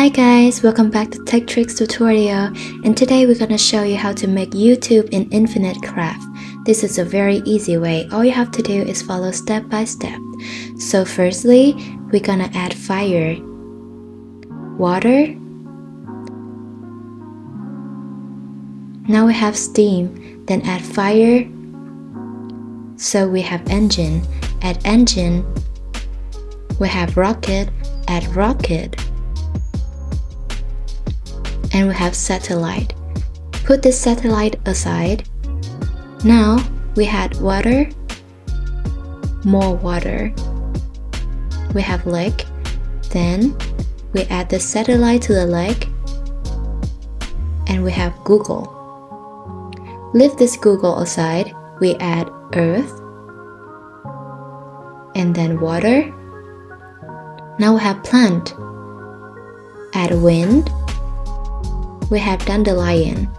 Hi guys, welcome back to Tech Tricks tutorial, and today we're gonna show you how to make YouTube in Infinite Craft. This is a very easy way. All you have to do is follow step by step. So firstly, we're gonna add fire, water. Now we have steam, then add fire. So we have engine, add engine. We have rocket, add rocket. And we have satellite. Put this satellite aside. Now we had water, more water. We have lake. Then we add the satellite to the lake. And we have Google. Leave this Google aside. We add earth. And then water. Now we have plant. Add wind. We have dandelion.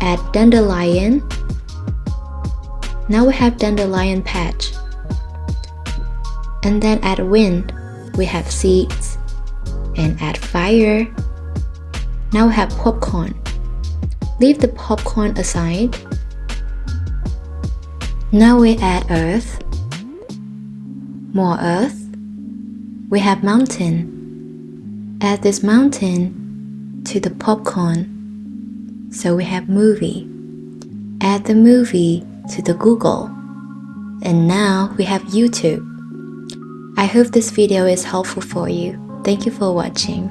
Add dandelion. Now we have dandelion patch. And then add wind. We have seeds. And add fire. Now we have popcorn. Leave the popcorn aside. Now we add earth. More earth. We have mountain. Add this mountain to the popcorn. So we have movie. Add the movie to the Google. And now we have YouTube. I hope this video is helpful for you. Thank you for watching.